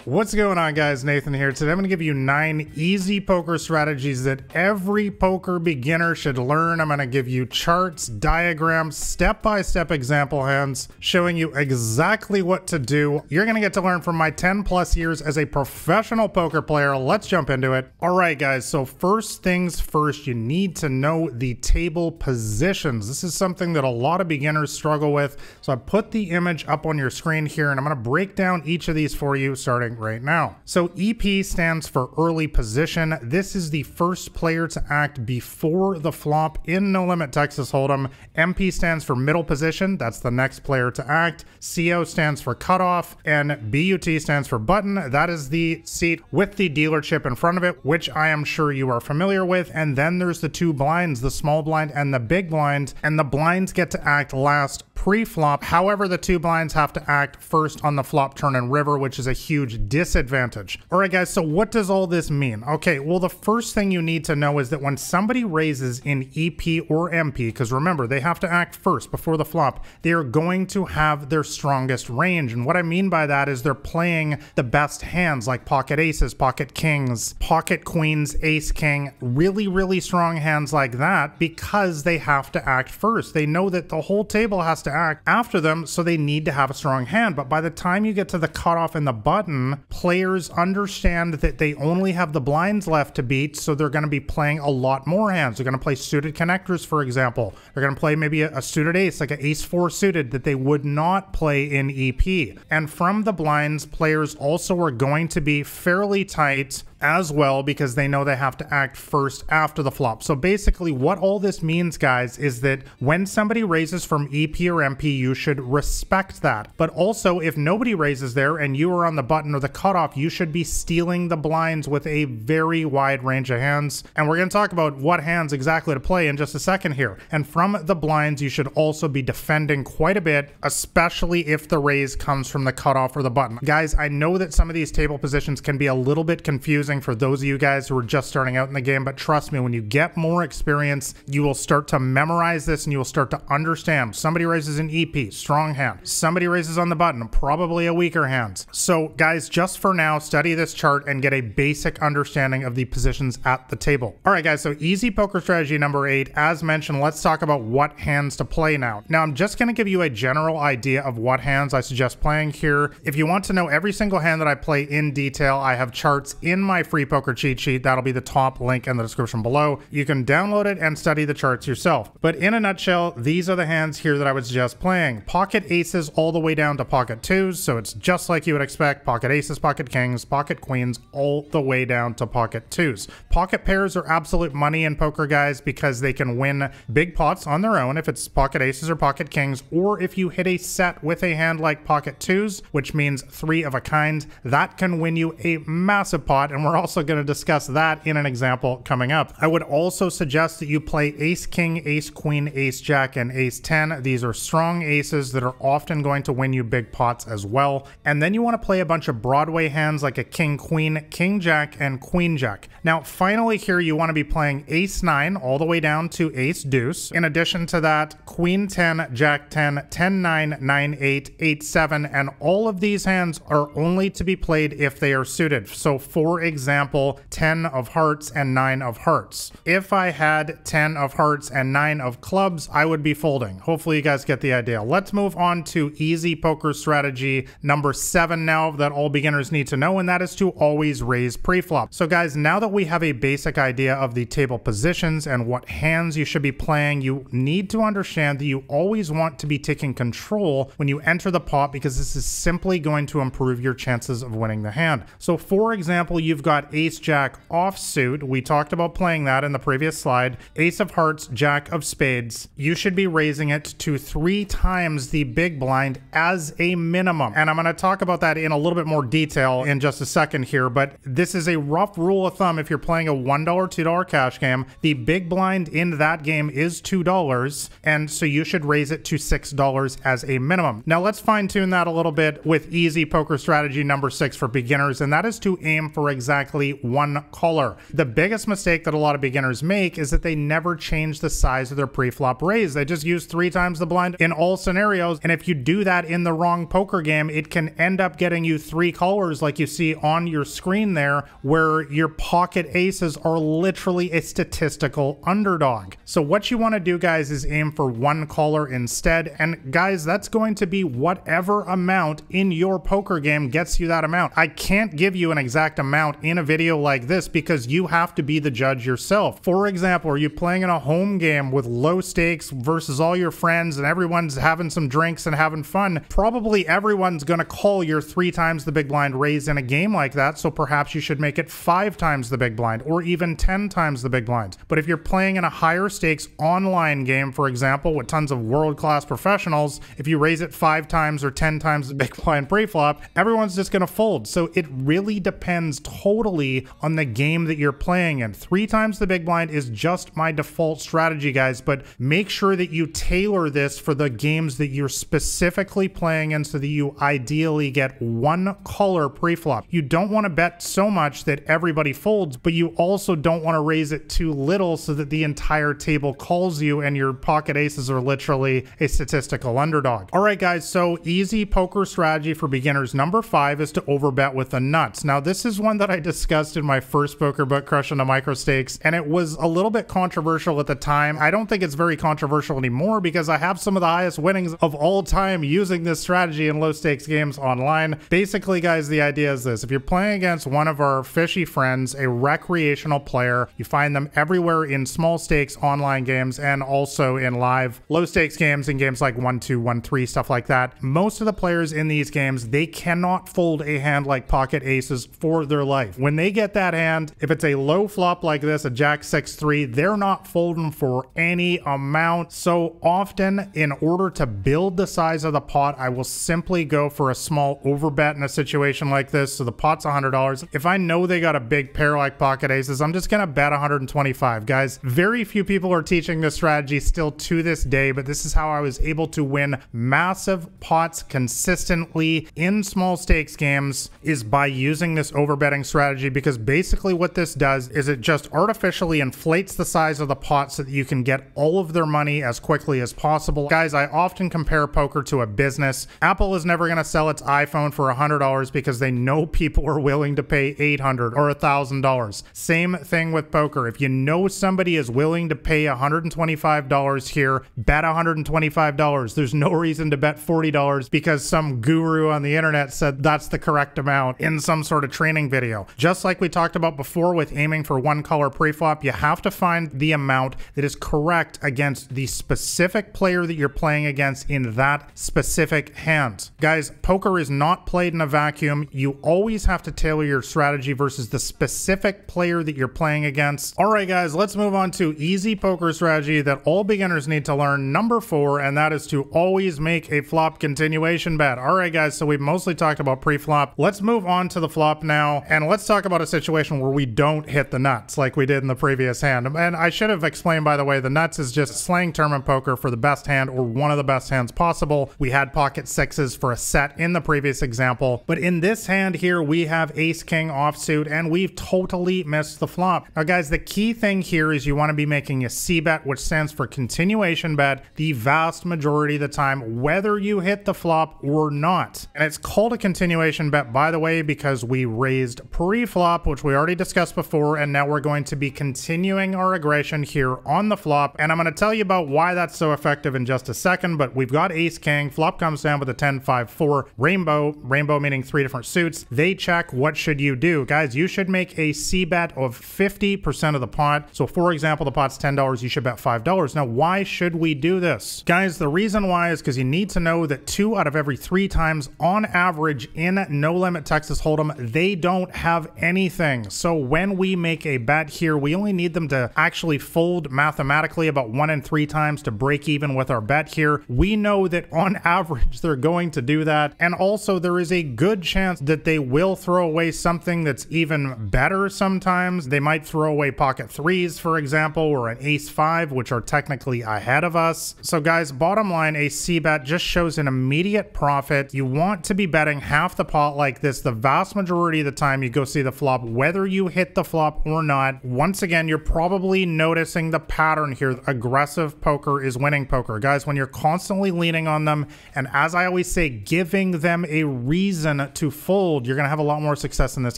What's going on, guys? Nathan here. Today I'm going to give you 9 easy poker strategies that every poker beginner should learn. I'm going to give you charts, diagrams, step-by-step example hands showing you exactly what to do. You're going to get to learn from my 10 plus years as a professional poker player. Let's jump into it. All right, guys. So first things first, you need to know the table positions. This is something that a lot of beginners struggle with. So I put the image up on your screen here, and I'm going to break down each of these for you starting right now. So EP stands for early position. This is the first player to act before the flop in No Limit Texas Hold'em. MP stands for middle position. That's the next player to act. CO stands for cutoff, and BUT stands for button. That is the seat with the dealer chip in front of it, which I am sure you are familiar with. And then there's the two blinds, the small blind and the big blind, and the blinds get to act last pre-flop. However, the two blinds have to act first on the flop, turn, and river, which is a huge disadvantage. All right, guys, so what does all this mean? Okay, well, the first thing you need to know is that when somebody raises in EP or MP, because remember, they have to act first before the flop, they are going to have their strongest range. And what I mean by that is they're playing the best hands like pocket aces, pocket kings, pocket queens, ace king, really, really strong hands like that, because they have to act first. They know that the whole table has to act after them, so they need to have a strong hand. But by the time you get to the cutoff and the button, players understand that they only have the blinds left to beat, so they're going to be playing a lot more hands. They're going to play suited connectors, for example. They're going to play maybe a suited ace, like an ace 4 suited, that they would not play in EP. And from the blinds, players also are going to be fairly tight as well, because they know they have to act first after the flop. So basically what all this means, guys, is that when somebody raises from EP or MP, you should respect that. But also, if nobody raises there and you are on the button or the cutoff, you should be stealing the blinds with a very wide range of hands. And we're going to talk about what hands exactly to play in just a second here. And from the blinds, you should also be defending quite a bit, especially if the raise comes from the cutoff or the button. Guys, I know that some of these table positions can be a little bit confusing for those of you guys who are just starting out in the game, but trust me, when you get more experience, you will start to memorize this and you will start to understand. Somebody raises an EP, strong hand. Somebody raises on the button, probably a weaker hand. So guys, just for now, study this chart and get a basic understanding of the positions at the table. All right, guys, so easy poker strategy number 8. As mentioned, let's talk about what hands to play now. Now, I'm just going to give you a general idea of what hands I suggest playing here. If you want to know every single hand that I play in detail, I have charts in my free poker cheat sheet. That'll be the top link in the description below. You can download it and study the charts yourself. But in a nutshell, these are the hands here that I would suggest playing. Pocket aces all the way down to pocket twos, so it's just like you would expect. Pocket aces, pocket kings, pocket queens, all the way down to pocket twos. Pocket pairs are absolute money in poker, guys, because they can win big pots on their own if it's pocket aces or pocket kings, or if you hit a set with a hand like pocket twos, which means 3 of a kind, that can win you a massive pot. And we're also going to discuss that in an example coming up. I would also suggest that you play ace king, ace queen, ace jack, and ace 10. These are strong aces that are often going to win you big pots as well. And then you want to play a bunch of Broadway hands like a king queen, king jack, and queen jack. Now finally here, you want to be playing ace 9 all the way down to ace deuce. In addition to that, queen 10, jack 10, 10 9, 9 8, 8 7, and all of these hands are only to be played if they are suited. So for example, 10 of hearts and 9 of hearts. If I had 10 of hearts and 9 of clubs, I would be folding. Hopefully you guys get the idea. Let's move on to easy poker strategy number 7 now that all beginners need to know, and that is to always raise pre-flop. So guys, now that we have a basic idea of the table positions and what hands you should be playing, you need to understand that you always want to be taking control when you enter the pot, because this is simply going to improve your chances of winning the hand. So for example, you've got ace jack offsuit. We talked about playing that in the previous slide. Ace of hearts, jack of spades. You should be raising it to 3 times the big blind as a minimum. And I'm going to talk about that in a little bit more detail in just a second here, but this is a rough rule of thumb. If you're playing a $1, $2 cash game, the big blind in that game is $2, and so you should raise it to $6 as a minimum. Now let's fine tune that a little bit with easy poker strategy number 6 for beginners, and that is to aim for exactly exactly one color. The biggest mistake that a lot of beginners make is that they never change the size of their pre-flop raise. They just use 3 times the blind in all scenarios, and if you do that in the wrong poker game, it can end up getting you 3 colors like you see on your screen there, where your pocket aces are literally a statistical underdog. So what you want to do, guys, is aim for 1 color instead, and guys, that's going to be whatever amount in your poker game gets you that amount. I can't give you an exact amount in a video like this because you have to be the judge yourself. For example, are you playing in a home game with low stakes versus all your friends and everyone's having some drinks and having fun? Probably everyone's going to call your 3 times the big blind raise in a game like that, so perhaps you should make it 5 times the big blind or even 10 times the big blind. But if you're playing in a higher stakes online game, for example, with tons of world-class professionals, if you raise it 5 times or 10 times the big blind pre-flop, everyone's just going to fold. So it really depends totally on the game that you're playing in. 3 times the big blind is just my default strategy, guys, but make sure that you tailor this for the games that you're specifically playing in so that you ideally get 1 color pre-flop. You don't want to bet so much that everybody folds, but you also don't want to raise it too little so that the entire table calls you and your pocket aces are literally a statistical underdog. All right, guys, so easy poker strategy for beginners number 5 is to overbet with the nuts. Now, this is one that I discussed in my first poker book, Crushing the Micro Stakes, and it was a little bit controversial at the time. I don't think it's very controversial anymore because I have some of the highest winnings of all time using this strategy in low stakes games online. Basically, guys, the idea is this: if you're playing against one of our fishy friends, a recreational player, you find them everywhere in small stakes online games and also in live low stakes games, in games like 1-2, 1-3, stuff like that. Most of the players in these games, they cannot fold a hand like pocket aces for their life. When they get that hand, if it's a low flop like this, a jack 6-3, they're not folding for any amount. So often, in order to build the size of the pot, I will simply go for a small overbet in a situation like this. So the pot's $100. If I know they got a big pair like pocket aces, I'm just gonna bet 125. Guys, very few people are teaching this strategy still to this day, but this is how I was able to win massive pots consistently in small stakes games, is by using this overbetting strategy, because basically what this does is it just artificially inflates the size of the pot so that you can get all of their money as quickly as possible. Guys, I often compare poker to a business. Apple is never going to sell its iPhone for $100 because they know people are willing to pay $800 or $1,000. Same thing with poker. If you know somebody is willing to pay $125 here, bet $125. There's no reason to bet $40 because some guru on the internet said that's the correct amount in some sort of training video. Just like we talked about before with aiming for 1 color pre-flop, you have to find the amount that is correct against the specific player that you're playing against in that specific hand. Guys, poker is not played in a vacuum. You always have to tailor your strategy versus the specific player that you're playing against. All right, guys, let's move on to easy poker strategy that all beginners need to learn, number 4, and that is to always make a flop continuation bet. All right, guys, so we've mostly talked about pre-flop. Let's move on to the flop now, and let's talk about a situation where we don't hit the nuts like we did in the previous hand. And I should have explained, by the way, the nuts is just slang term in poker for the best hand or one of the best hands possible. We had pocket sixes for a set in the previous example, but in this hand here, we have ace king offsuit, and we've totally missed the flop. Now, guys, the key thing here is you want to be making a C bet, which stands for continuation bet, the vast majority of the time, whether you hit the flop or not. And it's called a continuation bet, by the way, because we raised pre-flop, which we already discussed before, and now we're going to be continuing our aggression here on the flop. And I'm going to tell you about why that's so effective in just a second, but we've got ace king, flop comes down with a 10-5-4, rainbow meaning 3 different suits. They check. What should you do? Guys, you should make a C bet of 50% of the pot. So for example, the pot's $10, you should bet $5. Now, why should we do this? Guys, the reason why is because you need to know that 2 out of every 3 times on average in No Limit Texas Hold'em, they don't have anything. So when we make a bet here, we only need them to actually fold mathematically about 1 in 3 times to break even with our bet here. We know that on average they're going to do that, and also there is a good chance that they will throw away something that's even better sometimes. They might throw away pocket 3s, for example, or an ace 5, which are technically ahead of us. So guys, bottom line, a C bet just shows an immediate profit. You want to be betting half the pot like this the vast majority of the time. You go see the flop, whether you hit the flop or not. Once again, you're probably noticing the pattern here. Aggressive poker is winning poker. Guys, when you're constantly leaning on them, and as I always say, giving them a reason to fold, you're going to have a lot more success in this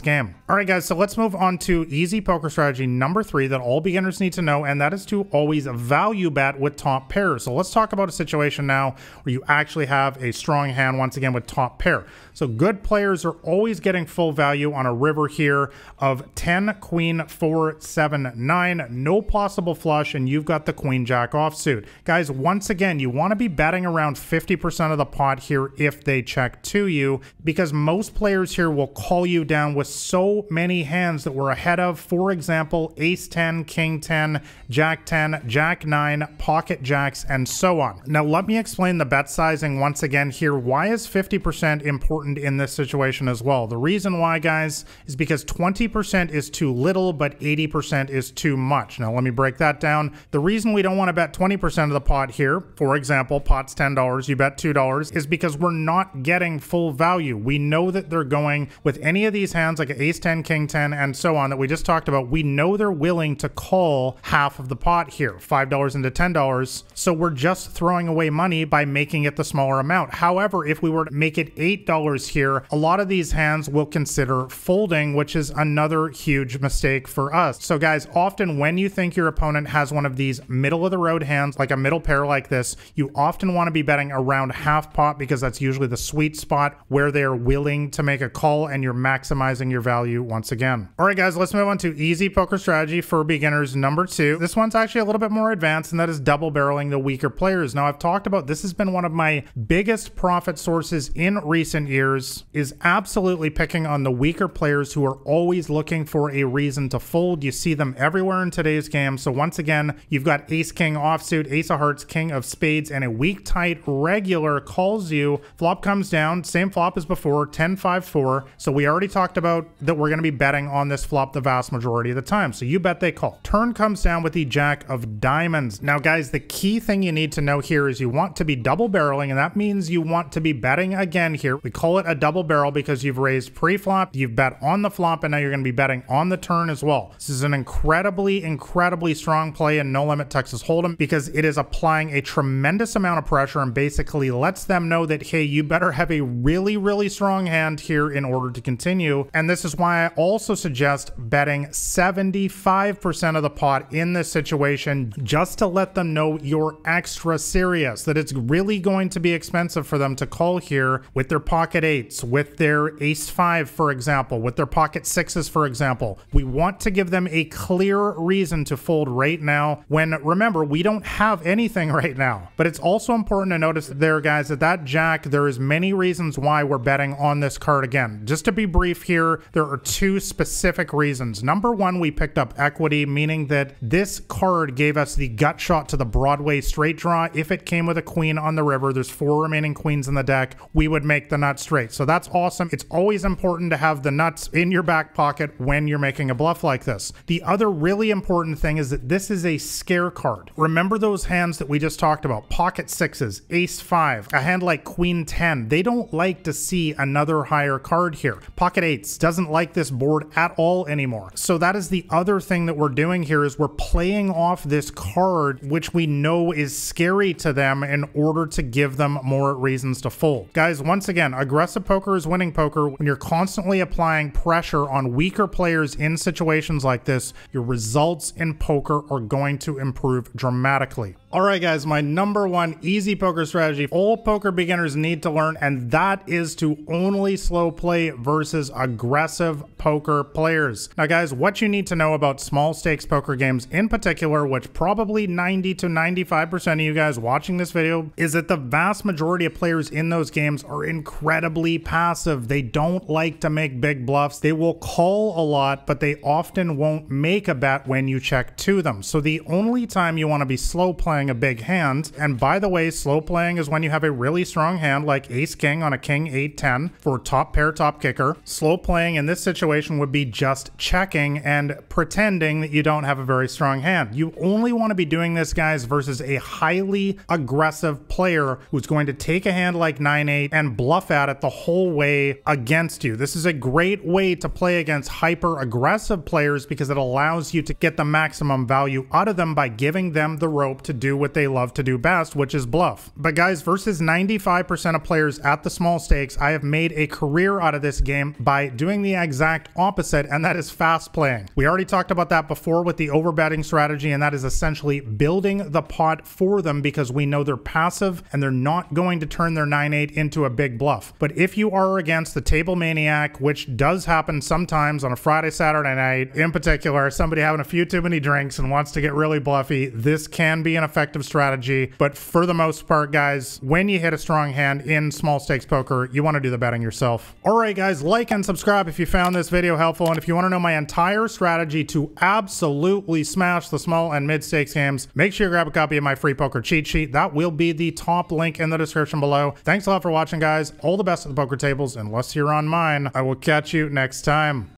game. All right, guys, so let's move on to easy poker strategy number 3 that all beginners need to know, and that is to always value bet with top pairs. So let's talk about a situation now where you actually have a strong hand, once again, with top pair. So good players are always getting full value on a river here of 10, queen, 4, 7, 9, no possible flush, and you've got the queen jack offsuit. Guys, once again, you want to be betting around 50% of the pot here if they check to you, because most players here will call you down with so many hands that we're ahead of. For example, ace 10, king 10, jack 10, jack 9, pocket jacks, and so on. Now, let me explain the bet sizing once again here. Why is 50% important in this situation as well? The reason why, guys, is because 20% is too little, but 80% is too much. Now, let me break that down. The reason we don't want to bet 20% of the pot here, for example, pot's $10, you bet $2, is because we're not getting full value. We know that they're going with any of these hands like ace 10, king 10, and so on that we just talked about. We know they're willing to call half of the pot here, $5 into $10. So we're just throwing away money by making it the smaller amount. However, if we were to make it $8 here, a lot of these hands will consider folding, which is another huge mistake for us. So guys, often when you think your opponent has one of these middle of the road hands, like a middle pair like this, you often want to be betting around half pot, because that's usually the sweet spot where they're willing to make a call and you're maximizing your value once again. All right, guys, let's move on to easy poker strategy for beginners number 2. This one's actually a little bit more advanced, and that is double barreling the weaker players. Now, I've talked about this has been one of my biggest profit sources in recent years, is absolutely picking on the weaker players who are always looking for a reason to fold. You see them everywhere in today's game. So once again, you've got ace king offsuit, ace of hearts, king of spades, and a weak tight regular calls you. Flop comes down, same flop as before, 10-5-4. So we already talked about that we're going to be betting on this flop the vast majority of the time. So you bet they call. Turn comes down with the jack of diamonds. Now, guys, the key thing you need to know here is you want to be double barreling, and that means you want to be betting again here. We call it a double barrel because you've raised pre-flop, you've bet on the flop, and now you're going to be betting on the turn as well. This is an incredibly strong play in No Limit Texas Hold'em, because it is applying a tremendous amount of pressure and basically lets them know that, hey, you better have a really strong hand here in order to continue. And this is why I also suggest betting 75% of the pot in this situation, just to let them know you're extra serious, that it's really going to be expensive for them to call here with their pocket eights, with their ace 5, for example, with their pocket 6s, for example. We want to give them a clear reason to fold right now, when, remember, we don't have anything right now. But it's also important to notice there, guys, that jack, there is many reasons why we're betting on this card again. Just to be brief here, there are 2 specific reasons. Number 1, we picked up equity, meaning that this card gave us the gut shot to the Broadway straight draw. If it came with a queen on the river, there's 4 remaining queens in the deck, we would make the nut straight. So that's awesome. It's always important to have the nuts in your back pocket when you're making a bluff like this. The other really important thing is that this is a scare card. Remember those hands that we just talked about, pocket 6s, ace 5, a hand like queen 10, they don't like to see another higher card here. Pocket 8s doesn't like this board at all anymore. So that is the other thing that we're doing here, is we're playing off this card, which we know is scary to them, in order to give them more reasons to fold. Guys, once again, aggressive poker is winning poker. When you're constantly applying pressure on weaker players in situations like this, your results in poker are going to improve dramatically. All right, guys, my number 1 easy poker strategy all poker beginners need to learn, and that is to only slow play versus aggressive poker players. Now, guys, what you need to know about small stakes poker games in particular, which probably 90 to 95% of you guys watching this video, is that the vast majority of players in those games are incredibly passive. They don't like to make big bluffs. They will call a lot, but they often won't make a bet when you check to them. So the only time you want to be slow playing playing a big hand. And by the way, slow playing is when you have a really strong hand like ace king on a king 8-10 for top pair top kicker. Slow playing in this situation would be just checking and pretending that you don't have a very strong hand. You only want to be doing this, guys, versus a highly aggressive player who's going to take a hand like 9-8 and bluff at it the whole way against you. This is a great way to play against hyper aggressive players because it allows you to get the maximum value out of them by giving them the rope to do what they love to do best, which is bluff. But guys, versus 95% of players at the small stakes, I have made a career out of this game by doing the exact opposite, and that is fast playing. We already talked about that before with the overbetting strategy, and that is essentially building the pot for them because we know they're passive and they're not going to turn their 9-8 into a big bluff. But if you are against the table maniac, which does happen sometimes on a Friday, Saturday night, in particular, somebody having a few too many drinks and wants to get really bluffy, this can be an effective strategy. But for the most part, guys, when you hit a strong hand in small stakes poker, you want to do the betting yourself. All right, guys, like and subscribe if you found this video helpful. And if you want to know my entire strategy to absolutely smash the small and mid stakes games, make sure you grab a copy of my free poker cheat sheet. That will be the top link in the description below. Thanks a lot for watching, guys. All the best at the poker tables. Unless you're on mine, I will catch you next time.